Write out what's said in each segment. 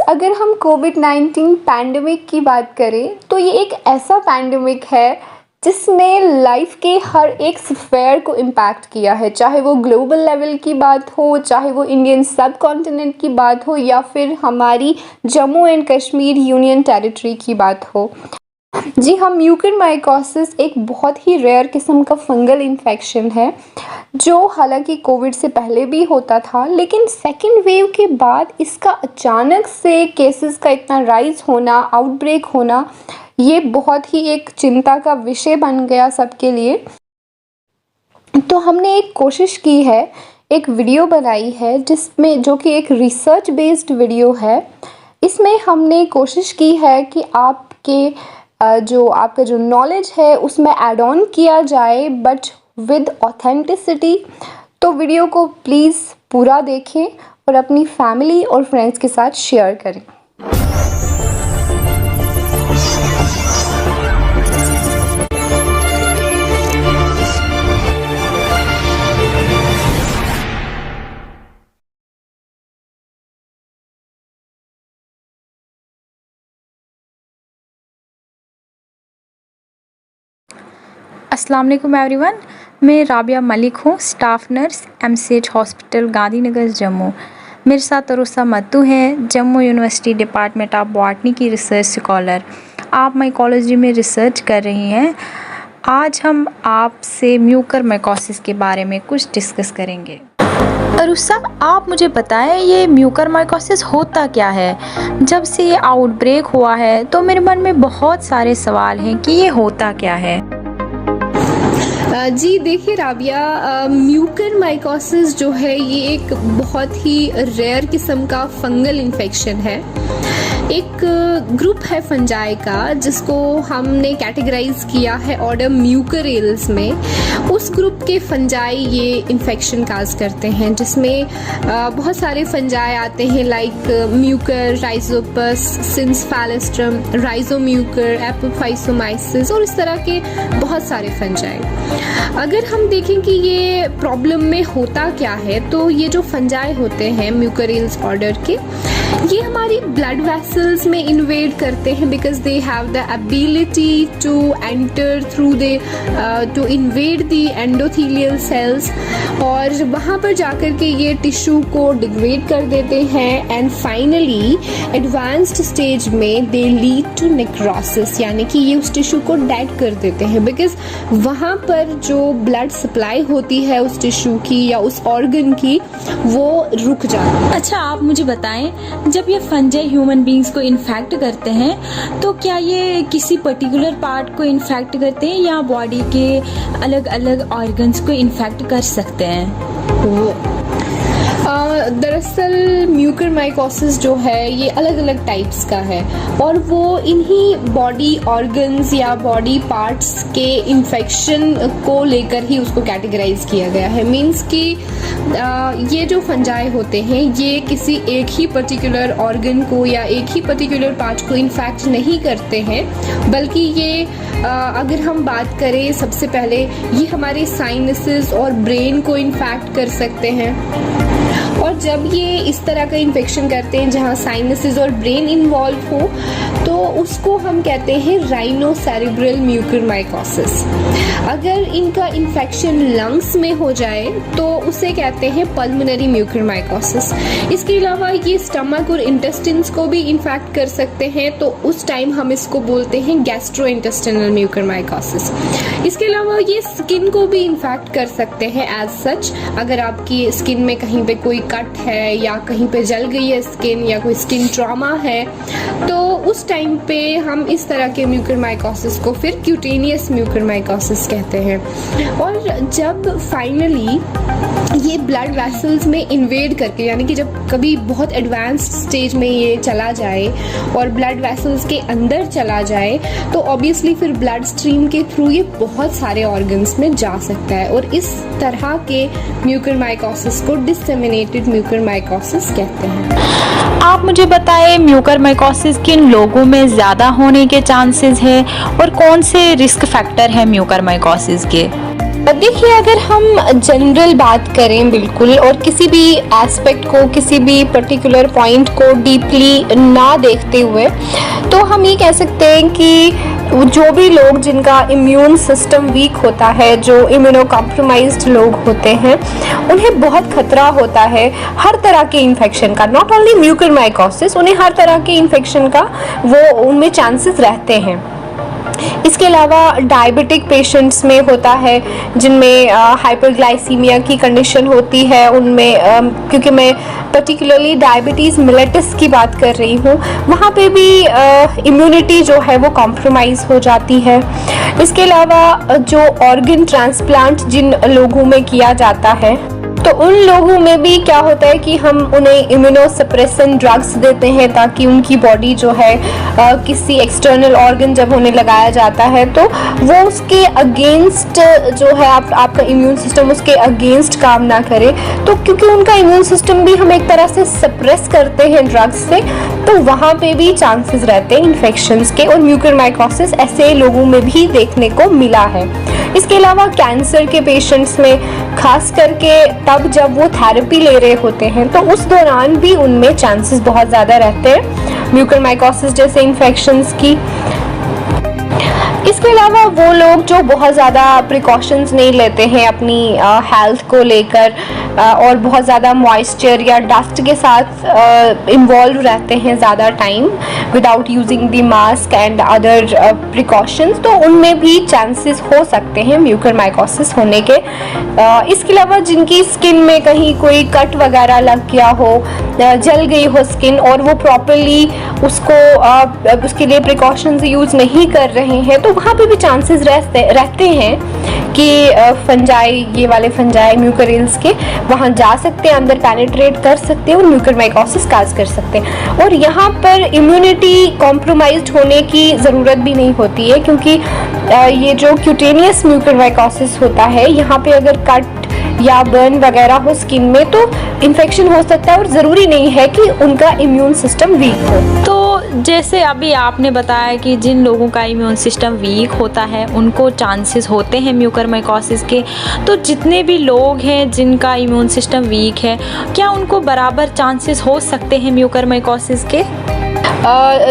अगर हम कोविड-19 पैंडेमिक की बात करें तो ये एक ऐसा पैंडेमिक है जिसने लाइफ के हर एक स्फेयर को इम्पैक्ट किया है, चाहे वो ग्लोबल लेवल की बात हो, चाहे वो इंडियन सब कॉन्टिनेंट की बात हो या फिर हमारी Jammu and Kashmir union territory की बात हो। जी हाँ, म्यूकरमाइकोसिस एक बहुत ही रेयर किस्म का फंगल इन्फेक्शन है जो हालांकि कोविड से पहले भी होता था, लेकिन सेकेंड वेव के बाद इसका अचानक से केसेस का इतना राइज होना, आउटब्रेक होना, ये बहुत ही एक चिंता का विषय बन गया सबके लिए। तो हमने एक कोशिश की है, एक वीडियो बनाई है जिसमें जो कि एक रिसर्च बेस्ड वीडियो है। इसमें हमने कोशिश की है कि आपका जो नॉलेज है उसमें ऐड ऑन किया जाए बट विद ऑथेंटिसिटी। तो वीडियो को प्लीज़ पूरा देखें और अपनी फैमिली और फ्रेंड्स के साथ शेयर करें। अस्सलाम वालेकुम एवरीवन, मैं राबिया मलिक हूँ, staff nurse MCH hospital Gandhinagar Jammu. मेरे साथ अरुसा मत्तू हैं, Jammu university department of botany की रिसर्च स्कॉलर। आप माइकोलॉजी में रिसर्च कर रही हैं। आज हम आपसे म्यूकरमाइकोसिस के बारे में कुछ डिस्कस करेंगे। अरुसा, आप मुझे बताएं ये म्यूकरमाइकोसिस होता क्या है? जब से ये आउटब्रेक हुआ है तो मेरे मन में बहुत सारे सवाल हैं कि ये होता क्या है। जी देखिए राबिया, म्यूकरमाइकोसिस जो है ये एक बहुत ही रेयर किस्म का फंगल इन्फेक्शन है। एक ग्रुप है फंजाई का जिसको हमने कैटेगराइज किया है ऑर्डर म्यूकरेल्स में। उस ग्रुप के फंजाई ये इन्फेक्शन काज करते हैं, जिसमें बहुत सारे फंजाई आते हैं लाइक म्यूकर, राइजोपस, सिंसफैलेस्ट्रम, राइजोम्यूकर, एपोफाइसोमाइसिस और इस तरह के बहुत सारे फंजाई। अगर हम देखें कि ये प्रॉब्लम में होता क्या है, तो ये जो फंजाई होते हैं म्यूकरेल्स ऑर्डर के, ये हमारी ब्लड वेसल्स में इन्वेड करते हैं because they have the ability to enter through to invade the endothelial cells और वहाँ पर जाकर के ये टिश्यू को डिग्रेड कर देते हैं एंड फाइनली एडवांस्ड स्टेज में दे लीड टू नेक्रोसिस, यानी कि ये उस टिश्यू को डेड कर देते हैं बिकॉज वहाँ पर जो ब्लड सप्लाई होती है उस टिश्यू की या उस ऑर्गन की वो रुक जाती है। अच्छा, आप मुझे बताएं, जब ये फंजाई ह्यूमन बींग्स को इन्फेक्ट करते हैं तो क्या ये किसी पर्टिकुलर पार्ट को इन्फेक्ट करते हैं या बॉडी के अलग अलग ऑर्गन्स को इन्फेक्ट कर सकते हैं? दरअसल म्यूकरमाइकोसिस जो है ये अलग अलग टाइप्स का है और वो इन्हीं बॉडी ऑर्गन्स या बॉडी पार्ट्स के इन्फेक्शन को लेकर ही उसको कैटेगराइज किया गया है। मीन्स कि ये जो फंजाई होते हैं ये किसी एक ही पर्टिकुलर ऑर्गन को या एक ही पर्टिकुलर पार्ट को इन्फेक्ट नहीं करते हैं, बल्कि ये अगर हम बात करें सबसे पहले ये हमारे साइनसेस और ब्रेन को इन्फेक्ट कर सकते हैं। और जब ये इस तरह का इन्फेक्शन करते हैं जहाँ साइनसेस और ब्रेन इन्वॉल्व हो तो उसको हम कहते हैं राइनोसेरेब्रल म्यूकरमाइकोसिस। अगर इनका इन्फेक्शन लंग्स में हो जाए तो उसे कहते हैं पल्मोनरी म्यूकरमाइकोसिस। इसके अलावा ये स्टमक और इंटेस्टिन्स को भी इन्फेक्ट कर सकते हैं, तो उस टाइम हम इसको बोलते हैं गैस्ट्रोइंटेस्टिनल म्यूकरमाइकोसिस। इसके अलावा ये स्किन को भी इन्फेक्ट कर सकते हैं एज सच। अगर आपकी स्किन में कहीं पे कोई कट है या कहीं पे जल गई है स्किन या कोई स्किन ट्रॉमा है तो उस टाइम पे हम इस तरह के म्यूकरमाइकोसिस को फिर क्यूटेनियस म्यूकरमाइकोसिस कहते हैं। और जब फाइनली ये ब्लड वेसल्स में इन्वेड करके, यानी कि जब कभी बहुत एडवांस्ड स्टेज में ये चला जाए और ब्लड वेसल्स के अंदर चला जाए तो ऑब्वियसली फिर ब्लड स्ट्रीम के थ्रू ये बहुत सारे ऑर्गन्स में जा सकता है और इस तरह के म्यूकरमाइकोसिस को डिसेमिनेटेड म्यूकरमाइकोसिस कहते हैं। आप मुझे बताएं, म्यूकरमाइकोसिस किन लोगों में ज़्यादा होने के चांसेस है और कौन से रिस्क फैक्टर हैं म्यूकरमाइकोसिस के? देखिए, अगर हम जनरल बात करें बिल्कुल, और किसी भी एस्पेक्ट को, किसी भी पर्टिकुलर पॉइंट को डीपली ना देखते हुए, तो हम ये कह सकते हैं कि जो भी लोग जिनका इम्यून सिस्टम वीक होता है, जो इम्यूनो कॉम्प्रोमाइज्ड लोग होते हैं, उन्हें बहुत खतरा होता है हर तरह के इन्फेक्शन का। नॉट ओनली म्यूकरमाइकोसिस, उन्हें हर तरह के इन्फेक्शन का वो उनमें चांसेस रहते हैं। इसके अलावा डायबिटिक पेशेंट्स में होता है, जिनमें हाइपरग्लाइसीमिया की कंडीशन होती है, उनमें क्योंकि मैं पर्टिकुलरली डायबिटीज़ मिलेटस की बात कर रही हूँ, वहाँ पे भी इम्यूनिटी जो है वो कॉम्प्रोमाइज़ हो जाती है। इसके अलावा जो ऑर्गन ट्रांसप्लांट जिन लोगों में किया जाता है, तो उन लोगों में भी क्या होता है कि हम उन्हें इम्यूनोसप्रेसेंट ड्रग्स देते हैं ताकि उनकी बॉडी जो है किसी एक्सटर्नल ऑर्गन जब उन्हें लगाया जाता है तो वो उसके अगेंस्ट जो है आपका इम्यून सिस्टम उसके अगेंस्ट काम ना करे। तो क्योंकि उनका इम्यून सिस्टम भी हम एक तरह से सप्रेस करते हैं ड्रग्स से, तो वहाँ पे भी चांसेस रहते हैं इन्फेक्शंस के, और म्यूकरमाइकोसिस ऐसे लोगों में भी देखने को मिला है। इसके अलावा कैंसर के पेशेंट्स में खास करके तब जब वो थेरेपी ले रहे होते हैं, तो उस दौरान भी उनमें चांसेस बहुत ज़्यादा रहते हैं म्यूकरमाइकोसिस जैसे इन्फेक्शंस की। इसके अलावा वो लोग जो बहुत ज़्यादा प्रिकॉशंस नहीं लेते हैं अपनी हेल्थ को लेकर, और बहुत ज़्यादा मॉइस्चर या डस्ट के साथ इन्वॉल्व रहते हैं ज़्यादा time without using the mask and other precautions, तो उनमें भी चांसेस हो सकते हैं म्यूकरमाइकोसिस होने के। इसके अलावा जिनकी स्किन में कहीं कोई कट वगैरह लग गया हो, जल गई हो स्किन, और वो प्रॉपरली उसके लिए प्रिकॉशंस यूज़ नहीं कर रहे हैं, तो वहाँ पे भी चांसेस रहते हैं कि फंजाई, ये वाले फंजाई म्यूकरिल्स के वहाँ जा सकते हैं, अंदर पेनिट्रेट कर सकते हैं और म्यूकरमाइकोसिस काज कर सकते हैं। और यहाँ पर इम्यूनिटी कॉम्प्रोमाइज्ड होने की ज़रूरत भी नहीं होती है, क्योंकि ये जो क्यूटेनियस म्यूकरमाइकोसिस होता है, यहाँ पे अगर कट या बर्न वगैरह हो स्किन में तो इन्फेक्शन हो सकता है, और ज़रूरी नहीं है कि उनका इम्यून सिस्टम वीक हो। तो जैसे अभी आपने बताया कि जिन लोगों का इम्यून सिस्टम वीक होता है उनको चांसेस होते हैं म्यूकरमाइकोसिस के, तो जितने भी लोग हैं जिनका इम्यून सिस्टम वीक है, क्या उनको बराबर चांसेस हो सकते हैं म्यूकरमाइकोसिस के?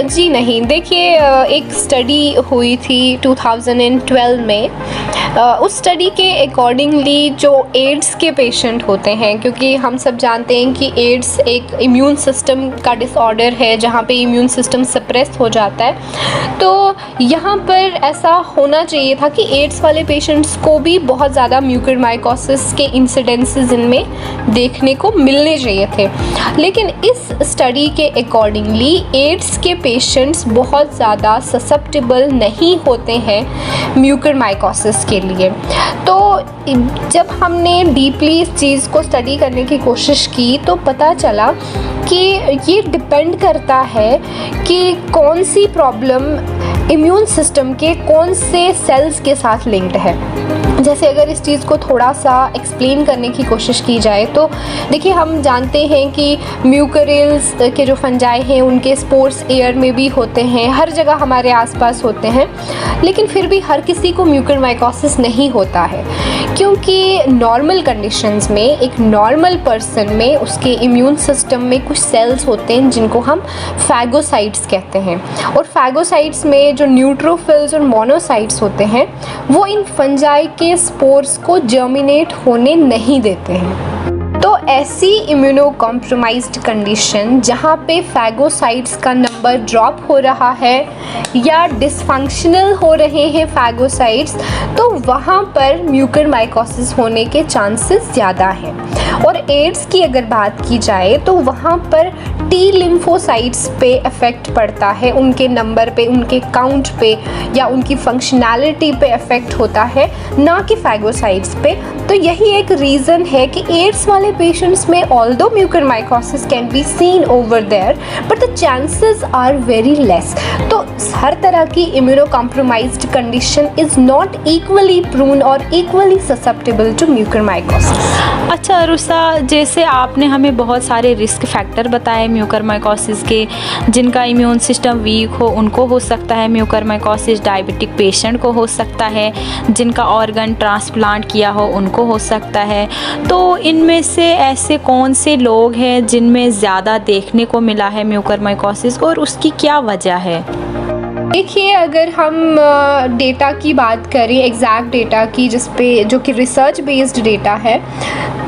जी नहीं। देखिए, एक स्टडी हुई थी 2012 में। उस स्टडी के अकॉर्डिंगली जो एड्स के पेशेंट होते हैं, क्योंकि हम सब जानते हैं कि एड्स एक इम्यून सिस्टम का डिसऑर्डर है जहाँ पे इम्यून सिस्टम सप्रेस हो जाता है, तो यहाँ पर ऐसा होना चाहिए था कि एड्स वाले पेशेंट्स को भी बहुत ज़्यादा म्यूकरमाइकोसिस के इंसिडेंसेस इनमें देखने को मिलने चाहिए थे। लेकिन इस स्टडी के अकॉर्डिंगली एड्स के पेशेंट्स बहुत ज़्यादा ससेप्टेबल नहीं होते हैं म्यूकरमाइकोसिस के लिए। तो जब हमने डीपली इस चीज़ को स्टडी करने की कोशिश की तो पता चला कि ये डिपेंड करता है कि कौन सी प्रॉब्लम इम्यून सिस्टम के कौन से सेल्स के साथ लिंक्ड है। जैसे अगर इस चीज़ को थोड़ा सा एक्सप्लेन करने की कोशिश की जाए तो देखिए, हम जानते हैं कि म्यूकरिल्स के जो फंजाई हैं उनके स्पोर्स एयर में भी होते हैं, हर जगह हमारे आसपास होते हैं, लेकिन फिर भी हर किसी को म्यूकरमाइकोसिस नहीं होता है, क्योंकि नॉर्मल कंडीशंस में एक नॉर्मल पर्सन में उसके इम्यून सिस्टम में कुछ सेल्स होते हैं जिनको हम फैगोसाइट्स कहते हैं, और फैगोसाइट्स में जो न्यूट्रोफिल्स और मोनोसाइट्स होते हैं वो इन फंजाई के स्पोर्स को जर्मिनेट होने नहीं देते हैं। तो ऐसी इम्यूनो कॉम्प्रोमाइज्ड कंडीशन जहाँ पे फैगोसाइट्स का नंबर ड्रॉप हो रहा है या डिसफंक्शनल हो रहे हैं फैगोसाइट्स, तो वहाँ पर म्यूकरमाइकोसिस होने के चांसेस ज़्यादा हैं। और एड्स की अगर बात की जाए तो वहाँ पर टी लिम्फोसाइट्स पे इफ़ेक्ट पड़ता है, उनके नंबर पे, उनके काउंट पे या उनकी फंक्शनैलिटी पे इफ़ेक्ट होता है, ना कि फैगोसाइट्स पे। तो यही एक रीज़न है कि एड्स वाले पेशेंट्स में although mucormycosis can be seen over there but the chances are very less. तो हर तरह की immuno compromised condition is not equally prone और इक्वली ससेप्टेबल टू म्यूकरमाइकोसिस। अच्छा अरुषा, जैसे आपने हमें बहुत सारे रिस्क फैक्टर बताए म्यूकरमाइकोसिस के, जिनका इम्यून सिस्टम वीक हो उनको हो सकता है म्यूकरमाइकोसिस, डायबिटिक पेशेंट को हो सकता है, जिनका ऑर्गन ट्रांसप्लांट किया हो उनको हो सकता है। तो इनमें से ऐसे कौन से लोग हैं जिनमें ज़्यादा देखने को मिला है म्यूकरमाइकोसिस और उसकी क्या वजह है? देखिए, अगर हम डेटा की बात करें, एग्जैक्ट डेटा की, जो कि रिसर्च बेस्ड डेटा है,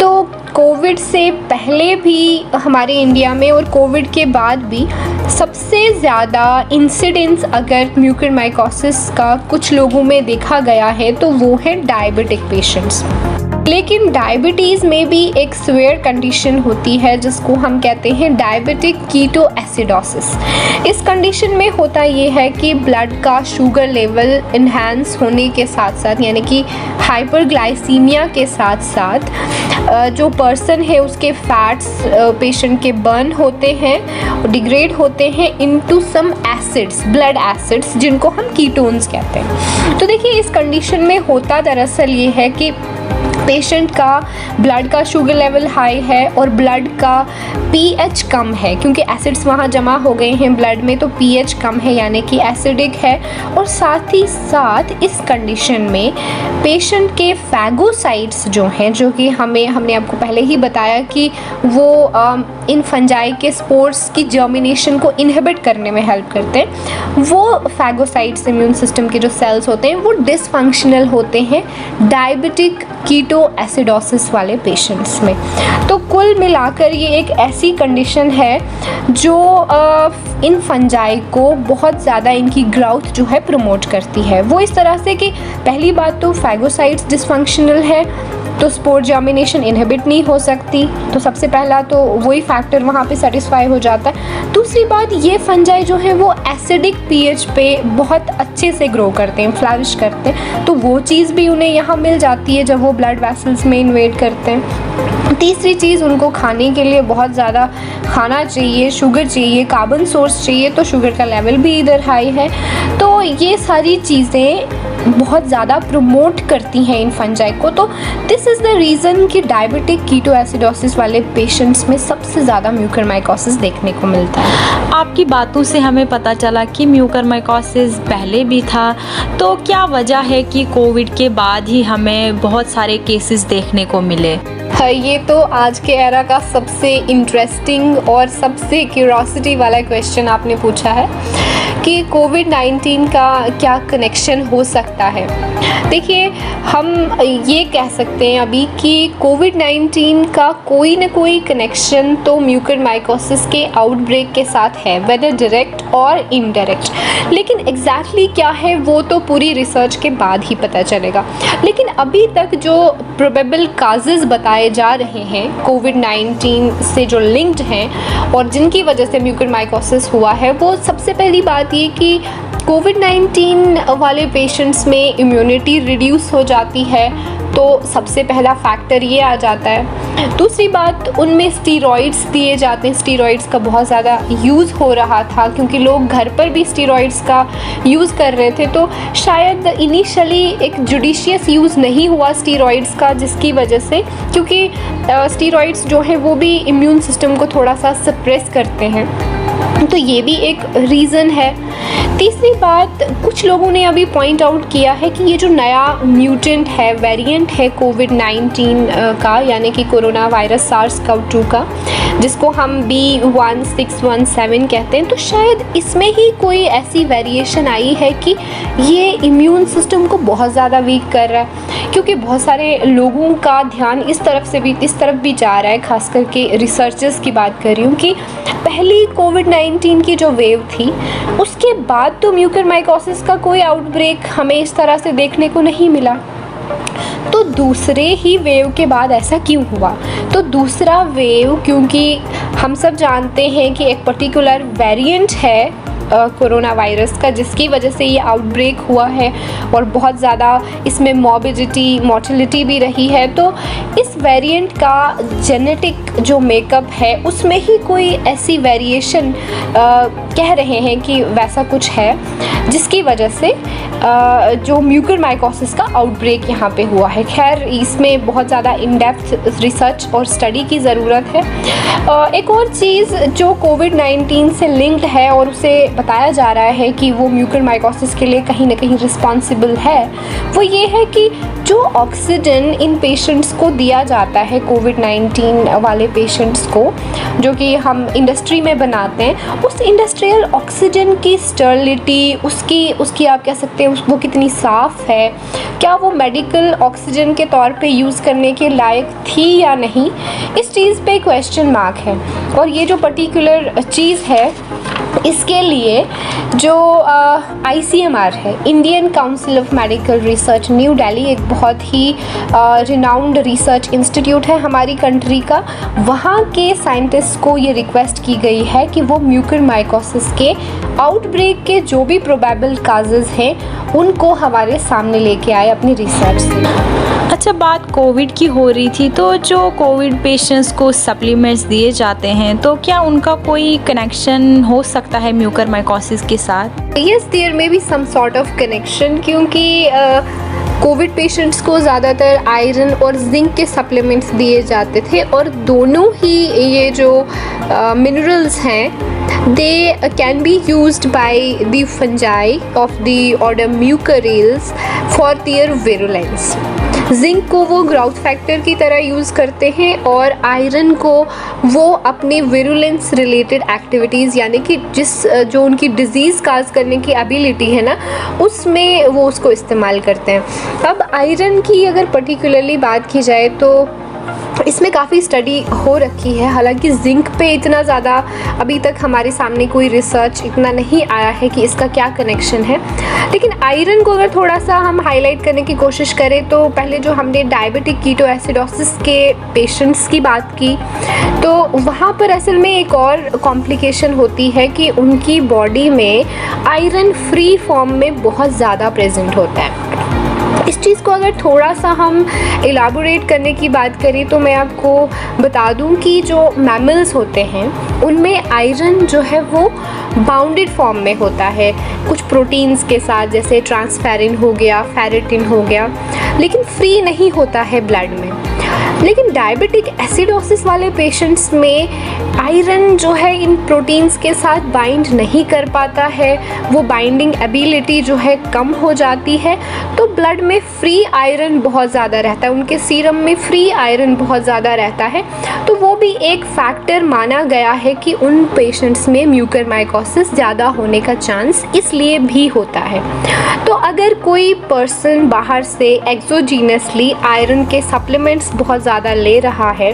तो कोविड से पहले भी हमारे इंडिया में और कोविड के बाद भी सबसे ज़्यादा इंसिडेंस अगर म्यूकरमाइकोसिस का कुछ लोगों में देखा गया है तो वो है डायबिटिक पेशेंट्स। लेकिन डायबिटीज़ में भी एक सीवियर कंडीशन होती है जिसको हम कहते हैं डायबिटिक कीटोएसिडोसिस। इस कंडीशन में होता ये है कि ब्लड का शुगर लेवल इन्हांस होने के साथ साथ, यानी कि हाइपरग्लाइसीमिया के साथ साथ जो पर्सन है उसके फैट्स पेशेंट के बर्न होते हैं, डिग्रेड होते हैं into some acids, blood acids, जिनको हम कीटोन्स कहते हैं। तो देखिए, इस कंडीशन में होता दरअसल ये है कि पेशेंट का ब्लड का शुगर लेवल हाई है और ब्लड का पीएच कम है, क्योंकि एसिड्स वहाँ जमा हो गए हैं ब्लड में, तो पीएच कम है यानी कि एसिडिक है। और साथ ही साथ इस कंडीशन में पेशेंट के फैगोसाइट्स जो हैं, जो कि हमने आपको पहले ही बताया कि वो इन फंजाई के स्पोर्स की जर्मिनेशन को इनहिबिट करने में हेल्प करते हैं, वो फैगोसाइट्स इम्यून सिस्टम के जो सेल्स होते हैं वो डिसफंक्शनल होते हैं डायबिटिक कीटोएसिडोसिस वाले पेशेंट्स में। तो कुल मिलाकर ये एक ऐसी कंडीशन है जो इन फंजाई को बहुत ज़्यादा इनकी ग्रोथ जो है प्रमोट करती है। वो इस तरह से कि पहली बात तो फैगोसाइट्स डिसफंक्शनल है तो स्पोर जर्मिनेशन इनहिबिट नहीं हो सकती, तो सबसे पहला तो वही फैक्टर वहाँ पे सेटिस्फाई हो जाता है। दूसरी बात, ये फंजाई जो है वो एसिडिक पीएच पे बहुत अच्छे से ग्रो करते हैं, फ्लरिश करते हैं, तो वो चीज़ भी उन्हें यहाँ मिल जाती है जब वो ब्लड वेसल्स में इन्वेड करते हैं। तीसरी चीज़, उनको खाने के लिए बहुत ज़्यादा खाना चाहिए, शुगर चाहिए, कार्बन सोर्स चाहिए, तो शुगर का लेवल भी इधर हाई है। तो ये सारी चीज़ें बहुत ज़्यादा प्रमोट करती हैं इन फंजाई को। तो दिस इज़ द रीज़न कि डायबिटिक कीटोएसिडोसिस वाले पेशेंट्स में सबसे ज़्यादा म्यूकरमाइकोसिस देखने को मिलता है। आपकी बातों से हमें पता चला कि म्यूकरमाइकोसिस पहले भी था, तो क्या वजह है कि कोविड के बाद ही हमें बहुत सारे केसेस देखने को मिले? ये तो आज के एरा का सबसे इंटरेस्टिंग और सबसे क्यूरोसिटी वाला क्वेश्चन आपने पूछा है कि कोविड-19 का क्या कनेक्शन हो सकता है। देखिए, हम ये कह सकते हैं अभी कि कोविड-19 का कोई ना कोई कनेक्शन तो म्यूकरमाइकोसिस के आउटब्रेक के साथ है, वेदर डायरेक्ट और इनडायरेक्ट। लेकिन एग्जैक्टली क्या है वो तो पूरी रिसर्च के बाद ही पता चलेगा। लेकिन अभी तक जो प्रोबेबल काजेज़ बताए जा रहे हैं कोविड-19 से जो लिंक्ड हैं और जिनकी वजह से म्यूकरमाइकोसिस हुआ है, वो सबसे पहली बात ये कि कोविड-19 वाले पेशेंट्स में इम्यूनिटी रिड्यूस हो जाती है, तो सबसे पहला फैक्टर ये आ जाता है। दूसरी बात, उनमें स्टीरॉइड्स दिए जाते हैं, स्टीरॉइड्स का बहुत ज़्यादा यूज़ हो रहा था क्योंकि लोग घर पर भी स्टीरॉइड्स का यूज़ कर रहे थे, तो शायद इनिशियली एक जुडिशियस यूज़ नहीं हुआ स्टीरॉइड्स का, जिसकी वजह से, क्योंकि स्टीरॉइड्स जो हैं वो भी इम्यून सिस्टम को थोड़ा सा सप्रेस करते हैं, तो ये भी एक रीज़न है। तीसरी बात, कुछ लोगों ने अभी पॉइंट आउट किया है कि ये जो नया म्यूटेंट है, वेरिएंट है कोविड-19 का, यानी कि कोरोना वायरस SARS-CoV-2 का, जिसको हम B1617 कहते हैं, तो शायद इसमें ही कोई ऐसी वेरिएशन आई है कि ये इम्यून सिस्टम को बहुत ज़्यादा वीक कर रहा है, क्योंकि बहुत सारे लोगों का ध्यान इस तरफ भी जा रहा है। खास करके रिसर्चर्स की बात कर रही हूँ कि पहली कोविड-19 की जो वेव थी उसके बाद तो म्यूकरमाइकोसिस का कोई आउटब्रेक हमें इस तरह से देखने को नहीं मिला, तो दूसरे ही वेव के बाद ऐसा क्यों हुआ? तो दूसरा वेव, क्योंकि हम सब जानते हैं कि एक पर्टिकुलर वेरिएंट है कोरोना वायरस का, जिसकी वजह से ये आउटब्रेक हुआ है और बहुत ज़्यादा इसमें मॉर्बिडिटी, मॉर्टेलिटी भी रही है। तो इस वेरिएंट का जेनेटिक जो मेकअप है उसमें ही कोई ऐसी वेरिएशन कह रहे हैं कि वैसा कुछ है, जिसकी वजह से जो म्यूकरमाइकोसिस का आउटब्रेक यहाँ पे हुआ है। खैर, इसमें बहुत ज़्यादा इन डेप्थ रिसर्च और स्टडी की ज़रूरत है। एक और चीज़ जो कोविड-19 से लिंक्ड है और उसे बताया जा रहा है कि वो म्यूकरमाइकोसिस के लिए कहीं ना कहीं रिस्पॉन्सिबल है, वो ये है कि जो ऑक्सीजन इन पेशेंट्स को दिया जाता है, कोविड-19 वाले पेशेंट्स को, जो कि हम इंडस्ट्री में बनाते हैं, उस इंडस्ट्रियल ऑक्सीजन की स्टरलिटी, उसकी आप कह सकते हैं वो कितनी साफ़ है, क्या वो मेडिकल ऑक्सीजन के तौर पे यूज़ करने के लायक थी या नहीं, इस चीज़ पे क्वेश्चन मार्क है। और ये जो पर्टिकुलर चीज़ है, इसके लिए जो ICMR है, Indian council of medical research new Delhi, एक बहुत ही रिनाउंड रिसर्च इंस्टीट्यूट है हमारी कंट्री का, वहाँ के साइंटिस्ट को ये रिक्वेस्ट की गई है कि वो म्यूकरमाइकोसिस के आउटब्रेक के जो भी प्रोबेबल काजेज़ हैं उनको हमारे सामने लेके आए अपनी रिसर्च से। अच्छा, बात कोविड की हो रही थी, तो जो कोविड पेशेंट्स को सप्लीमेंट्स दिए जाते हैं, तो क्या उनका कोई कनेक्शन हो सकता है म्यूकरमाइकोसिस के साथ? Yes, there may be some sort of connection, क्योंकि कोविड पेशेंट्स को ज़्यादातर आयरन और जिंक के सप्लीमेंट्स दिए जाते थे, और दोनों ही ये जो मिनरल्स हैं they can be used by the fungi of the order Mucorales for their virulence. Zinc को वो ग्राउथ फैक्टर की तरह यूज़ करते हैं और आयरन को वो अपने विरुलेंस रिलेटेड एक्टिविटीज़, यानी कि जो उनकी डिज़ीज़ काज करने की एबिलिटी है ना, उसमें वो उसको इस्तेमाल करते हैं। अब आयरन की अगर पर्टिकुलरली बात की जाए तो इसमें काफ़ी स्टडी हो रखी है, हालांकि जिंक पे इतना ज़्यादा अभी तक हमारे सामने कोई रिसर्च इतना नहीं आया है कि इसका क्या कनेक्शन है। लेकिन आयरन को अगर थोड़ा सा हम हाईलाइट करने की कोशिश करें तो पहले जो हमने डायबिटिक कीटोएसिडोसिस के पेशेंट्स की बात की, तो वहाँ पर असल में एक और कॉम्प्लिकेशन होती है कि उनकी बॉडी में आयरन फ्री फॉर्म में बहुत ज़्यादा प्रेजेंट होता है। इस चीज़ को अगर थोड़ा सा हम एलाबोरेट करने की बात करें तो मैं आपको बता दूं कि जो मैमल्स होते हैं उनमें आयरन जो है वो बाउंडेड फॉर्म में होता है, कुछ प्रोटीन्स के साथ, जैसे ट्रांसफेरिन हो गया, फेरिटिन हो गया, लेकिन फ्री नहीं होता है ब्लड में। लेकिन डायबिटिक एसिडोसिस वाले पेशेंट्स में आयरन जो है इन प्रोटीन्स के साथ बाइंड नहीं कर पाता है, वो बाइंडिंग एबिलिटी जो है कम हो जाती है, तो ब्लड में फ्री आयरन बहुत ज़्यादा रहता है, उनके सीरम में फ्री आयरन बहुत ज़्यादा रहता है। तो वो भी एक फैक्टर माना गया है कि उन पेशेंट्स में म्यूकरमाइकोसिस ज़्यादा होने का चांस इसलिए भी होता है। तो अगर कोई पर्सन बाहर से एक्सोजीनसली आयरन के सप्लीमेंट्स बहुत ज़्यादा ले रहा है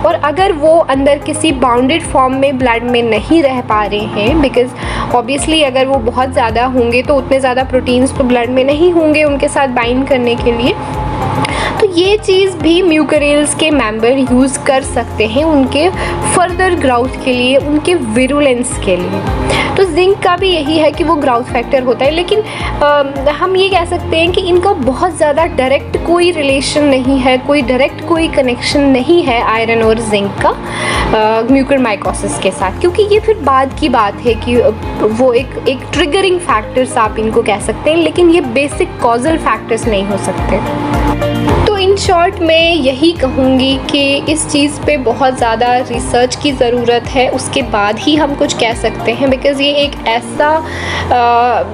और अगर वो अंदर किसी बाउंडेड फॉर्म में ब्लड में नहीं रह पा रहे हैं, बिकॉज ऑब्वियसली अगर वो बहुत ज़्यादा होंगे तो उतने ज़्यादा प्रोटीन्स तो ब्लड में नहीं होंगे उनके साथ बाइंड करने के लिए, तो ये चीज़ भी म्यूकरेल्स के मेंबर यूज़ कर सकते हैं उनके फर्दर ग्राउथ के लिए, उनके विरुलेंस के लिए। तो जिंक का भी यही है कि वो ग्राउथ फैक्टर होता है, लेकिन हम ये कह सकते हैं कि इनका बहुत ज़्यादा डायरेक्ट कोई रिलेशन नहीं है, कोई डायरेक्ट कोई कनेक्शन नहीं है आयरन और जिंक का म्यूकरमाइकोसिस के साथ, क्योंकि ये फिर बाद की बात है कि वो एक ट्रिगरिंग फैक्टर्स आप इनको कह सकते हैं, लेकिन ये बेसिक कॉजल फैक्टर्स नहीं हो सकते। तो इन शॉर्ट मैं यही कहूँगी कि इस चीज़ पे बहुत ज़्यादा रिसर्च की ज़रूरत है, उसके बाद ही हम कुछ कह सकते हैं, बिकॉज़ ये एक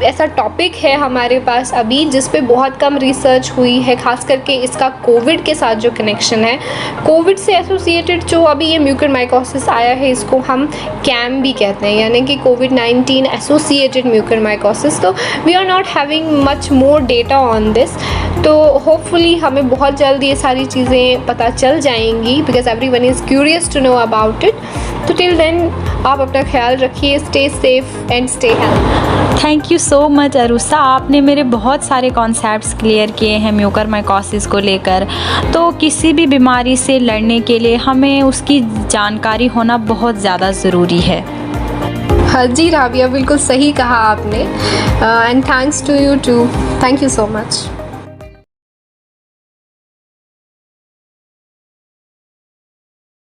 ऐसा टॉपिक है हमारे पास अभी जिस पे बहुत कम रिसर्च हुई है, ख़ास करके इसका कोविड के साथ जो कनेक्शन है, कोविड से एसोसिएटेड जो अभी ये म्यूकरमाइकोसिस आया है, इसको हम कैम भी कहते हैं, यानी कि कोविड-19 एसोसिएटेड म्यूकरमाइकोसिस। तो we are not having much more data on this, तो होपफुली हमें बहुत जल्द ये सारी चीज़ें पता चल जाएंगी, because everyone is curious to know about it. तो टिल देन आप अपना ख्याल रखिए, stay safe and stay healthy. Thank you so much Arusha, आपने मेरे बहुत सारे कॉन्सेप्ट्स क्लियर किए हैं म्यूकरमाइकोसिस को लेकर। तो किसी भी बीमारी से लड़ने के लिए हमें उसकी जानकारी होना बहुत ज़्यादा ज़रूरी है। हाँ जी राबिया, बिल्कुल सही कहा आपने, and thanks to you too, thank you so much.